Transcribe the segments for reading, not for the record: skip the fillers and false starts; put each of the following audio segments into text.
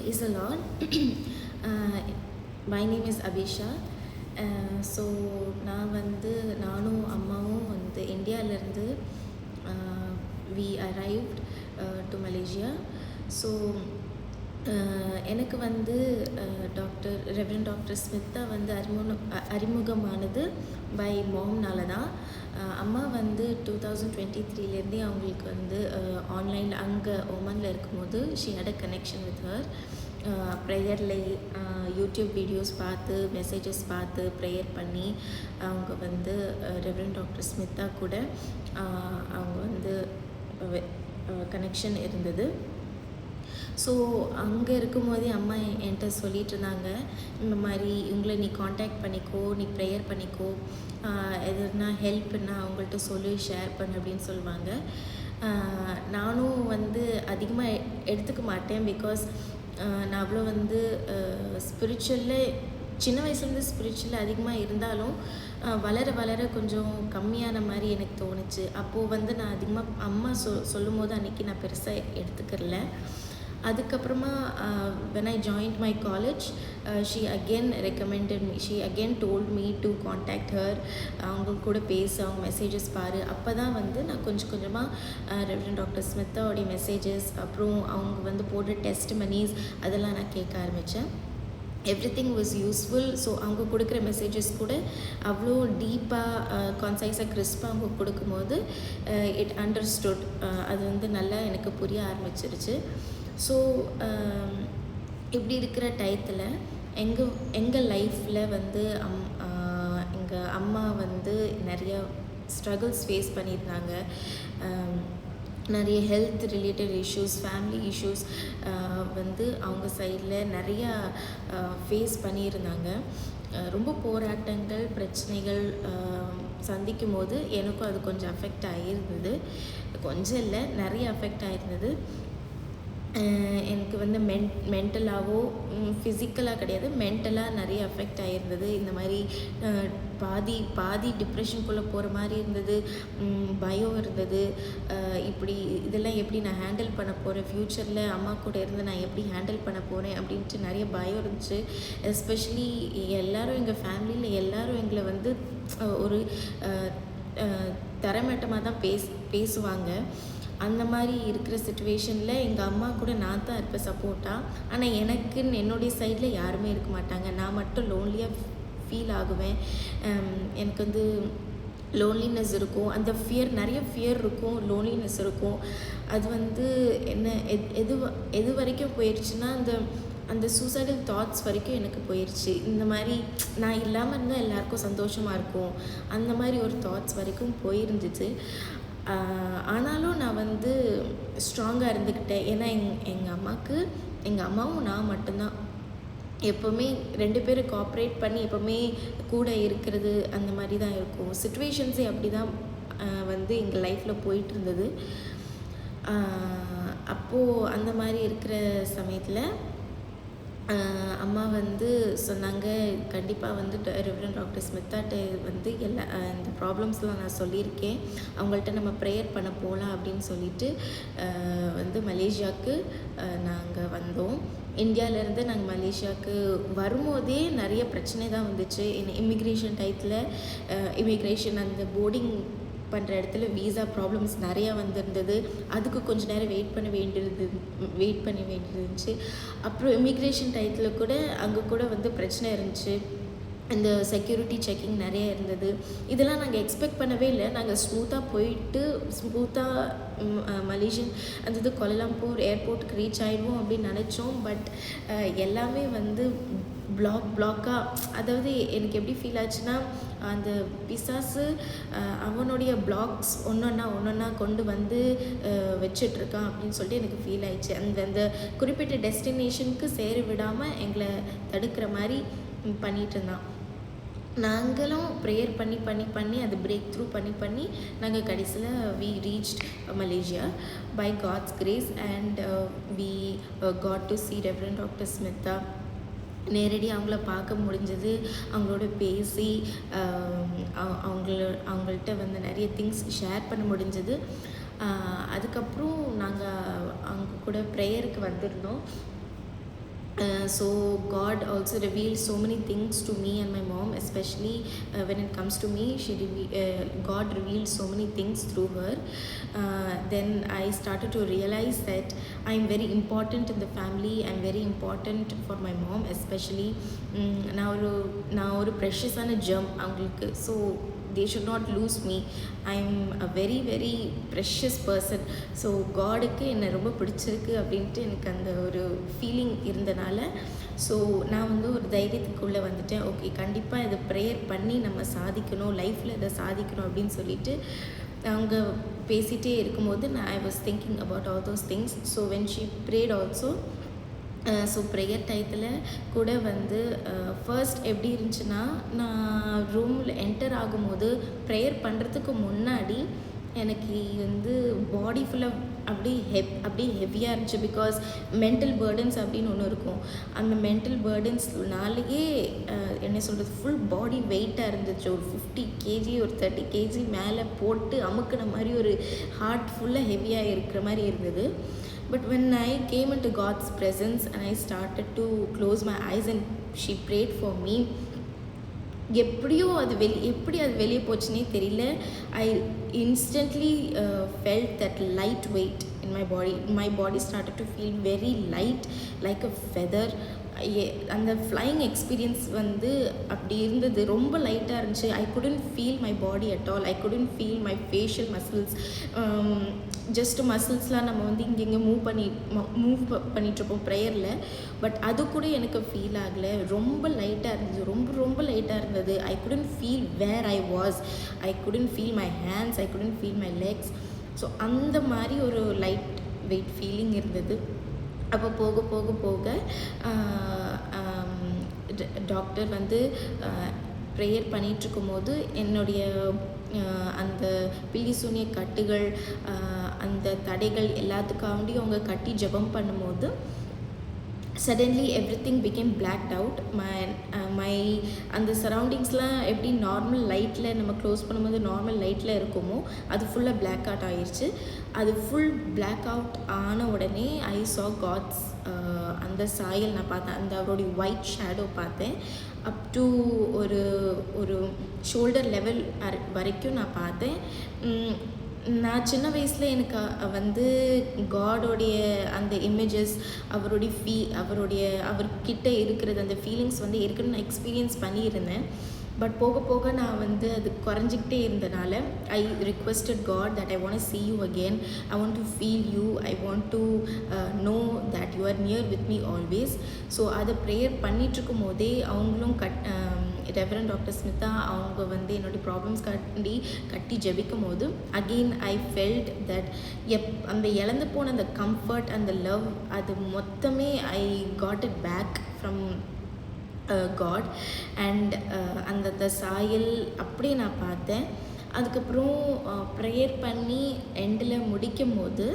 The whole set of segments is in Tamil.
Praise the Lord. My name is Abisha. So நானும் அம்மாவும் இந்தியாவிலேருந்து we arrived to Malaysia. So எனக்கு ரெவரண்ட் டாக்டர் ஸ்மித்தா அறிமுகமானது பை மாம்னால தான். அம்மா 2023 அவங்களுக்கு ஆன்லைனில் அங்கே ஒமனில் இருக்கும்போது she had a connection with her. ப்ரேயரில் யூடியூப் வீடியோஸ் பார்த்து மெசேஜஸ் பார்த்து ப்ரேயர் பண்ணி அவங்க ரெவரண்ட் டாக்டர் ஸ்மித்தா கூட அவங்க கனெக்ஷன் இருந்தது. ஸோ அங்கே இருக்கும்போதே அம்மா என்கிட்ட சொல்லிகிட்டு இருந்தாங்க, இந்த மாதிரி இவங்களை நீ காண்டாக்ட் பண்ணிக்கோ, நீ ப்ரேயர் பண்ணிக்கோ, எதுனா ஹெல்ப்னா அவங்கள்ட்ட சொல்லி ஷேர் பண்ணு அப்படின்னு சொல்லுவாங்க. நானும் அதிகமாக எடுத்துக்க மாட்டேன். பிகாஸ் நான் அவ்வளோ ஸ்பிரிச்சுவலில் சின்ன வயசுலேருந்து ஸ்பிரிச்சுவல் அதிகமாக இருந்தாலும் வளர வளர கொஞ்சம் கம்மியான மாதிரி எனக்கு தோணுச்சு. அப்போது நான் அதிகமாக அம்மா சொல்லும் போது அன்றைக்கி நான் பெருசாக எடுத்துக்கிறல. அதுக்கப்புறமா when I joined my college, she again recommended me, she again told me to contact her, அவங்க கூட பேச, அவங்க மெசேஜஸ் பாரு. அப்போ தான் நான் கொஞ்சமாக ரெவரண்ட் டாக்டர் ஸ்மித்தாவோடைய மெசேஜஸ், அப்புறம் அவங்க போடுற டெஸ்டிமனிஸ் அதெல்லாம் நான் கேட்க ஆரம்பித்தேன். Everything was useful. ஸோ அவங்க கொடுக்குற மெசேஜஸ் கூட அவ்வளோ டீப்பாக கான்சைஸாக கிறிஸ்பாக அவங்க கொடுக்கும்போது இட் அண்டர்ஸ்டுட். அது நல்லா எனக்கு புரிய ஆரம்பிச்சிருச்சு. ஸோ இப்படி இருக்கிற டயத்தில் எங்கள் லைஃப்பில் எங்கள் அம்மா நிறைய ஸ்ட்ரகிள்ஸ் ஃபேஸ் பண்ணியிருந்தாங்க. நிறைய health related issues, family issues அவங்க சைடில் நிறையா ஃபேஸ் பண்ணியிருந்தாங்க. ரொம்ப போராட்டங்கள், பிரச்சனைகள் சந்திக்கும் போது எனக்கும் அது கொஞ்சம் அஃபெக்ட் ஆகியிருந்தது. கொஞ்சம் இல்லை, நிறைய அஃபெக்ட் ஆகிருந்தது. எனக்கு மென்டலாகவோ ஃபிசிக்கலாக கிடையாது, மென்டலாக நிறைய அஃபெக்ட் ஆகிருந்தது. இந்த மாதிரி பாதி டிப்ரெஷனுக்குள்ளே போகிற மாதிரி இருந்தது, பயம் இருந்தது. இதெல்லாம் எப்படி நான் ஹேண்டில் பண்ண போகிறேன், ஃப்யூச்சரில் அம்மா கூட இருந்து நான் எப்படி ஹேண்டில் பண்ண போகிறேன் அப்படின்ட்டு நிறைய பயம் இருந்துச்சு. எஸ்பெஷலி எல்லோரும் எங்கள் ஃபேமிலியில் எல்லோரும் எங்களை ஒரு தரமட்டமாக தான் பேசுவாங்க. அந்த மாதிரி இருக்கிற சிச்சுவேஷனில் எங்கள் அம்மா கூட நான் தான் இருப்பேன் சப்போர்ட்டாக. ஆனால் எனக்குன்னு என்னுடைய சைடில் யாருமே இருக்க மாட்டாங்க. நான் மட்டும் லோன்லியாக ஃபீல் ஆகுவேன். எனக்கு லோன்லினஸ் இருக்கும், அந்த நிறைய ஃபியர் இருக்கும், லோன்லினஸ் இருக்கும். அது என்ன எது வரைக்கும் போயிடுச்சுன்னா அந்த சூசைடல் தாட்ஸ் வரைக்கும் எனக்கு போயிடுச்சு. இந்த மாதிரி நான் இல்லாமல் இருந்தால் எல்லாருக்கும் சந்தோஷமாக இருக்கும், அந்த மாதிரி ஒரு தாட்ஸ் வரைக்கும் போயிருந்துச்சு. ஆனாலும் நான் ஸ்ட்ராங்காக இருந்துக்கிட்டேன். ஏன்னா எங்கள் அம்மாவும் நான் மட்டும்தான் எப்போவுமே 2 பேரும் கோஆப்ரேட் பண்ணி எப்போவுமே கூட இருக்கிறது, அந்த மாதிரி தான் இருக்கும். சிச்சுவேஷன்ஸே அப்படி தான் எங்கள் லைஃப்பில் போயிட்டு இருந்தது. அப்போது அந்த மாதிரி இருக்கிற சமயத்தில் அம்மா சொன்னாங்க, கண்டிப்பாக ரெவரண்ட் டாக்டர் ஸ்மித்தாட்ட எல்லா இந்த ப்ராப்ளம்ஸ்லாம் நான் சொல்லியிருக்கேன், அவங்கள்ட்ட நம்ம ப்ரேயர் பண்ண போகலாம் அப்படின்னு சொல்லிட்டு மலேசியாவுக்கு நாங்கள் வந்தோம். இந்தியாவிலேருந்து நாங்கள் மலேசியாவுக்கு வரும்போதே நிறைய பிரச்சனை தான் வந்துச்சு. இமிக்ரேஷன் டயத்தில் இமிக்ரேஷன் அந்த போர்டிங் பண்ணுற இடத்துல வீசா ப்ராப்ளம்ஸ் நிறையா வந்திருந்தது. அதுக்கு கொஞ்சம் நேரம் வெயிட் பண்ண வேண்டியிருந்துச்சு. அப்புறம் இமிக்ரேஷன் டயத்தில் கூட அங்கே கூட பிரச்சனை இருந்துச்சு. இந்த செக்யூரிட்டி செக்கிங் நிறைய இருந்தது. இதெல்லாம் நாங்கள் எக்ஸ்பெக்ட் பண்ணவே இல்லை. நாங்கள் ஸ்மூத்தாக மலேசியன் கோலாலம்பூர் ஏர்போர்ட்டுக்கு ரீச் ஆகிடுவோம் அப்படின்னு நினச்சோம். பட் எல்லாமே பிளாக்காக, அதாவது எனக்கு எப்படி ஃபீல் ஆச்சுன்னா, அந்த பிசாசு அவனுடைய பிளாக்ஸ் ஒன்றொன்னா கொண்டு வச்சிட்ருக்கான் அப்படின்னு சொல்லிட்டு எனக்கு ஃபீல் ஆயிடுச்சு. அந்த குறிப்பிட்ட டெஸ்டினேஷனுக்கு சேர விடாமல் எங்களை தடுக்கிற மாதிரி பண்ணிகிட்டு இருந்தான். நாங்களும் ப்ரேயர் பண்ணி அது பிரேக் த்ரூ பண்ணி நாங்கள் கடைசியில் we reached Malaysia by God's grace. And we got to see reverend doctor Smitha. நேரடியாக அவங்கள பார்க்க முடிஞ்சது, அவங்களோட பேசி அவங்கள்ட்ட நிறைய திங்ஸ் ஷேர் பண்ண முடிஞ்சது. அதுக்கப்புறம் நாங்கள் அவங்க கூட ப்ரேயருக்கு வந்திருந்தோம். So God also revealed so many things to me and my mom, especially when it comes to me. God revealed so many things through her. Then I started to realize that I'm very important in the family. I'm very important for my mom, especially நான் ஒரு ப்ரெஷஸான ஜெம் அவங்களுக்கு. So they should not lose me. I'm a very very precious person. So காடுக்கு என்னை ரொம்ப பிடிச்சிருக்கு அப்படின்ட்டு எனக்கு அந்த ஒரு ஃபீலிங் இருந்தனால, ஸோ நான் வந்து ஒரு தைரியத்துக்குள்ளே வந்துட்டேன். ஓகே, கண்டிப்பாக இதை ப்ரேயர் பண்ணி நம்ம சாதிக்கணும், லைஃப்பில் இதை சாதிக்கணும் அப்படின்னு சொல்லிட்டு அவங்க பேசிகிட்டே இருக்கும்போது I was thinking about all those things. So when she prayed also, so prayer டயத்தில் கூட வந்து ஃபர்ஸ்ட் எப்படி இருந்துச்சுன்னா, நான் ரூமில் என்டர் ஆகும்போது ப்ரேயர் பண்ணுறதுக்கு முன்னாடி எனக்கு வந்து பாடி ஃபுல்லாக அப்படியே ஹெவியாக இருந்துச்சு. பிகாஸ் மென்டல் பேர்டன்ஸ் அப்படின்னு ஒன்று இருக்கும். அந்த மென்டல் பேர்டன்ஸ்னாலேயே என்ன சொல்கிறது, ஃபுல் பாடி வெயிட்டாக இருந்துச்சு. ஒரு 50 kg ஒரு 30 kg மேலே போட்டு அமுக்கின மாதிரி, ஒரு ஹார்ட் ஃபுல்லாக ஹெவியாக இருக்கிற மாதிரி இருந்தது. But when I came into God's presence and I started to close my eyes and she prayed for me, எப்படி அது வெளியே போச்சுன்னே தெரியல. I instantly felt that light weight in my body. My body started to feel very light, like a feather. அந்த ஃப்ளைங் எக்ஸ்பீரியன்ஸ் வந்து அப்படி இருந்தது, ரொம்ப லைட்டாக இருந்துச்சு. I couldn't feel my body at all. I couldn't feel my facial muscles. Just மசில்ஸ்லாம் நம்ம வந்து இங்கே மூவ் பண்ணிகிட்ருப்போம் ப்ரேயரில். பட் அது கூட எனக்கு ஃபீல் ஆகலை. ரொம்ப லைட்டாக இருந்தது, ரொம்ப லைட்டாக இருந்தது. I couldn't feel where I was. I couldn't feel my hands, I couldn't feel my legs. So அந்த மாதிரி ஒரு லைட் வெயிட் ஃபீலிங் இருந்தது. அப்போ போக டாக்டர் வந்து ப்ரேயர் பண்ணிகிட்ருக்கும் போது என்னுடைய அந்த பில்லி சூனிய கட்டுகள், அந்த தடைகள் எல்லாத்துக்காண்டியும் அவங்க கட்டி ஜெபம் பண்ணும்போது suddenly everything became blacked out. my அந்த சரௌண்டிங்ஸ்லாம் எப்படி நார்மல் லைட்டில் நம்ம க்ளோஸ் பண்ணும்போது நார்மல் லைட்டில் இருக்குமோ அது ஃபுல்லாக பிளாக் அவுட் ஆயிடுச்சு. அது ஃபுல் பிளாக் அவுட் ஆன உடனே ஐ saw God's அந்த சாயல் நான் பார்த்தேன். அந்த அவருடைய ஒயிட் ஷேடோ பார்த்தேன். அப் டு ஒரு ஷோல்டர் லெவல் வரைக்கும் நான் பார்த்தேன். நான் சின்ன வயசில் எனக்கு வந்து காடோடைய அந்த இமேஜஸ், அவர்கிட்ட இருக்கிறது அந்த ஃபீலிங்ஸ் வந்து ஏற்கனவே நான் எக்ஸ்பீரியன்ஸ் பண்ணியிருந்தேன். பட் போக நான் வந்து அது குறைஞ்சிக்கிட்டே இருந்தனால I requested God that I want see you again. I want to feel you. I want to know that you are near with me always. So அதை ப்ரேயர் பண்ணிகிட்ருக்கும் போதே அவங்களும் ரெவரண்ட் டாக்டர் ஸ்மிதா அவங்க வந்து என்னுடைய ப்ராப்ளம்ஸ் கட்டி ஜெபிக்கும் போது அகெயின் ஐ ஃபெல்ட் தட் அந்த இழந்து போன அந்த கம்ஃபர்ட், அந்த லவ், அது மொத்தமே I got it back from God. And அந்த சாயல் அப்படியே நான் பார்த்தேன். அதுக்கப்புறம் ப்ரேயர் பண்ணி எண்டில் முடிக்கும் போது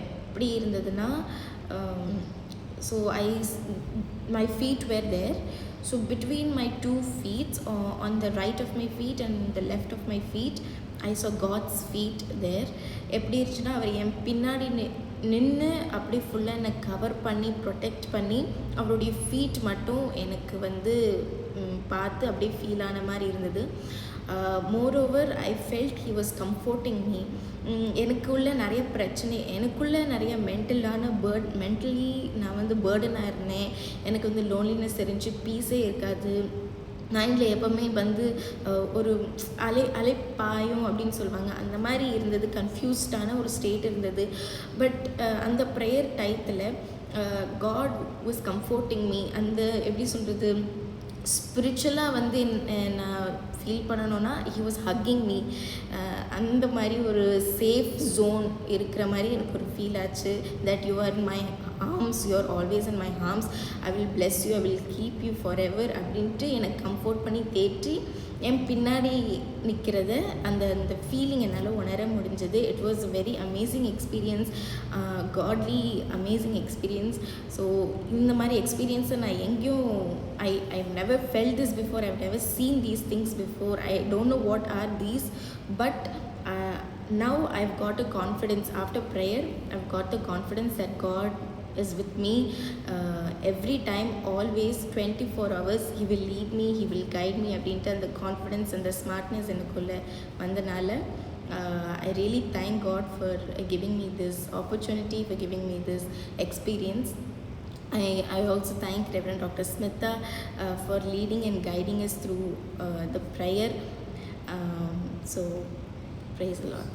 எப்படி இருந்ததுன்னா, so my feet were there. So between my 2 feet, on the right of my feet and the left of my feet, I saw God's feet there. எப்படி இருந்துச்சுன்னா, அவர் என் பின்னாடி நின்று அப்படி ஃபுல்லாக என்னை கவர் பண்ணி ப்ரொடெக்ட் பண்ணி அவருடைய ஃபீட் மட்டும் எனக்கு வந்து பார்த்து அப்படியே ஃபீல் ஆன மாதிரி இருந்தது. Moreover I felt he was comforting me. எனக்குள்ளே நிறைய பிரச்சனை, எனக்குள்ளே நிறைய மென்டலி நான் வந்து பேர்டனாக இருந்தேன். எனக்கு வந்து லோன்லினஸ் இருந்துச்சு, பீஸே இருக்காது. மைண்டில் எப்போவுமே வந்து ஒரு அலைப்பாயும் அப்படின்னு சொல்லுவாங்க, அந்த மாதிரி இருந்தது. கன்ஃபியூஸ்டான ஒரு ஸ்டேட் இருந்தது. பட் அந்த ப்ரேயர் டயத்தில் காட் வாஸ் கம்ஃபோர்ட்டிங் மீ. அந்த எப்படி சொல்கிறது, ஸ்பிரிச்சுவலாக வந்து நான் ஃபீல் பண்ணணுன்னா ஹி வாஸ் ஹக்கிங் மீ. அந்த மாதிரி ஒரு சேஃப் ஜோன் இருக்கிற மாதிரி எனக்கு ஒரு ஃபீல் ஆச்சு. That you are my arms, you are always in my arms, I will bless you, I will keep you forever அப்படின்ட்டு எனக்கு கம்ஃபோர்ட் பண்ணி தேற்றி என் பின்னாடி நிற்கிறத அந்த ஃபீலிங் என்னால் உணர முடிஞ்சது. It was a very amazing experience, godly amazing experience. So இந்த மாதிரி எக்ஸ்பீரியன்ஸை நான் எங்கேயும் I've never felt this before, I've never seen these things before. I don't know what are these, but now I've got a confidence after prayer. I've got the confidence that God is with me every time, always 24 hours. He will lead me, he will guide me அப்படின்ட்டு அந்த கான்ஃபிடென்ஸ் அந்த ஸ்மார்ட்னஸ் எனக்குள்ளே வந்தனால I really thank God for giving me this opportunity, for giving me this experience. I also thank Reverend Dr. Smitha for leading and guiding us through the prayer. So praise the Lord.